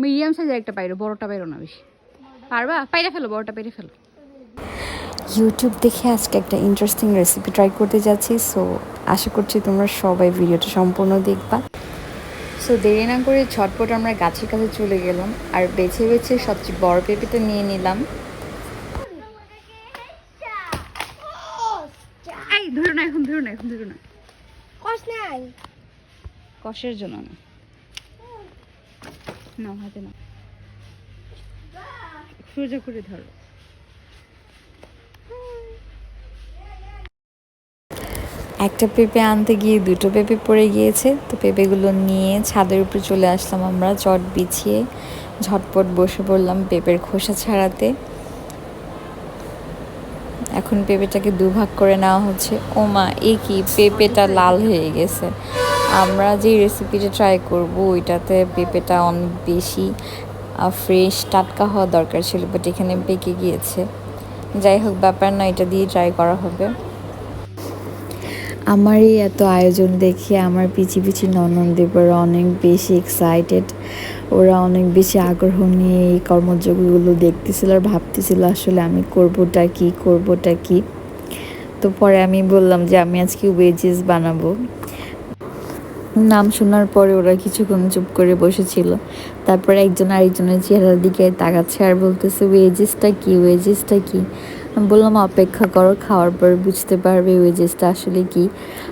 Medium সাইজের একটা পাইরো, বড়টা পাইরো না বেশি। পারবা? পাইরে ফেলো, বড়টা পাইরে ফেলো। ইউটিউব দেখে আজকে একটা ইন্টারেস্টিং রেসিপি ট্রাই করতে যাচ্ছি, সো আশা করছি তোমরা সবাই ভিডিওটা সম্পূর্ণ দেখবা। সো দেরি না করে ঝটপট আমরা গাছের কাছে চলে গেলাম আর বেছে বেছে সবচেয়ে বড় পেঁপেটা নিয়ে নিলাম। এই ধরো না, এখন ধরো না, এখন ধরো না, কষ নাই কষের জন্য না, না হাতে না, সোজা করে ধরো। একটা পেঁপে আনতে গিয়ে দুটো পেঁপে পড়ে গিয়েছে, তো পেঁপেগুলো নিয়ে ছাদের উপরে চলে আসলাম আমরা চট বিছিয়ে। ঝটপট বসে পড়লাম পেঁপের খোসা ছাড়াতে। এখন পেঁপেটাকে দুভাগ করে নেওয়া হচ্ছে। ও মা, এ কি, পেঁপেটা লাল হয়ে গেছে। আমরা যে রেসিপিটা ট্রাই করব ওইটাতে পেঁপেটা অনেক বেশি ফ্রেশ টাটকা হওয়া দরকার ছিল, বাট এখানে পেকে গিয়েছে। যাই হোক, ব্যাপার না, এটা দিয়ে ট্রাই করা হবে। আমার এই এত আয়োজন দেখে আমার পিছি পিছি ননদেবরা অনেক বেশি এক্সাইটেড। ওরা অনেক বেশি আগ্রহ নিয়ে এই কর্মযোগগুলো দেখতেছিল আর ভাবতেছিল আসলে আমি করবোটা কি। তো পরে আমি বললাম যে আমি আজকে ওয়েজেস বানাবো। নাম শোনার পরে ওরা কিছুক্ষণ চুপ করে বসেছিল। তারপরে একজন আরেকজনের চেহারার দিকে তাকাচ্ছে আর বলতেছে ওয়েজেসটা কি। আমি বললাম অপেক্ষা করো, খাওয়ার পর বুঝতে পারবে ওয়েজেসটা আসলে কি।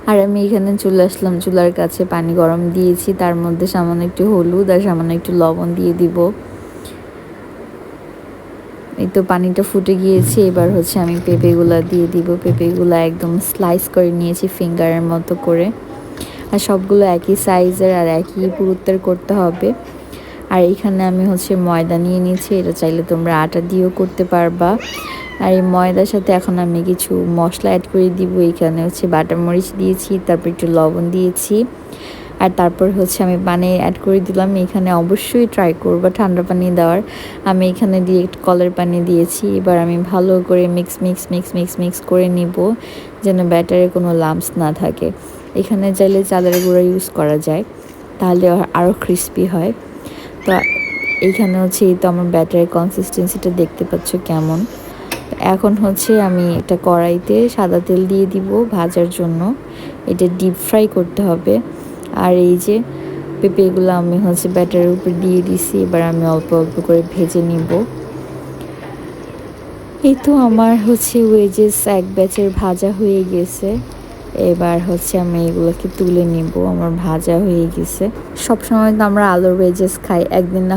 আর আমি এখানে চলে আসলাম চুলার কাছে, পানি গরম দিয়েছি, তার মধ্যে সামান্য একটু হলুদ আর সামান্য একটু লবণ দিয়ে দিব। এই তো পানিটা ফুটে গিয়েছে, এবার হচ্ছে আমি পেঁপেগুলা দিয়ে দিব। পেঁপেগুলা একদম স্লাইস করে নিয়েছি ফিঙ্গারের মতো করে। আর সবগুলো একই সাইজের আর একই পুরুত্বের করতে হবে। আর এখানে আমি হচ্ছে ময়দা নিয়ে নিয়েছি, এটা চাইলে তোমরা আটা দিয়েও করতে পারবা। আর এই ময়দার সাথে এখন আমি কিছু মশলা অ্যাড করে দিব। এখানে হচ্ছে বাটার মরিচ দিয়েছি, তারপর একটু লবণ দিয়েছি, আর তারপর হচ্ছে আমি পানি অ্যাড করে দিলাম। এখানে অবশ্যই ট্রাই করবা ঠান্ডা পানি দেওয়ার। আমি এখানে দিয়ে একটু কলের পানি দিয়েছি। এবার আমি ভালো করে মিক্স করে নিব, যেন ব্যাটারে কোনো লাম্পস না থাকে। এখানে চাইলে চালের গুঁড়া ইউজ করা যায়, তাহলে আরও ক্রিস্পি হয়। তো এইখানে হচ্ছে এই তো আমার ব্যাটারের কনসিস্টেন্সিটা দেখতে পাচ্ছ কেমন। এখন হচ্ছে আমি একটা কড়াইতে সাদা তেল দিয়ে দিব ভাজার জন্য। এটা ডিপ ফ্রাই করতে হবে। আর এই যে পেঁপেগুলো আমি হচ্ছে ব্যাটারের উপর দিয়ে দিছি, এবার আমি অল্প অল্প করে ভেজে নিব। এই তো আমার হচ্ছে ওয়েজেস এক ব্যাচের ভাজা হয়ে গেছে। এবার হচ্ছে আমি এগুলোকে তুলে নিব, আমার ভাজা হয়ে গেছে। সবসময় তো আমরা আলুর ওয়েজেস খাই, একদিন না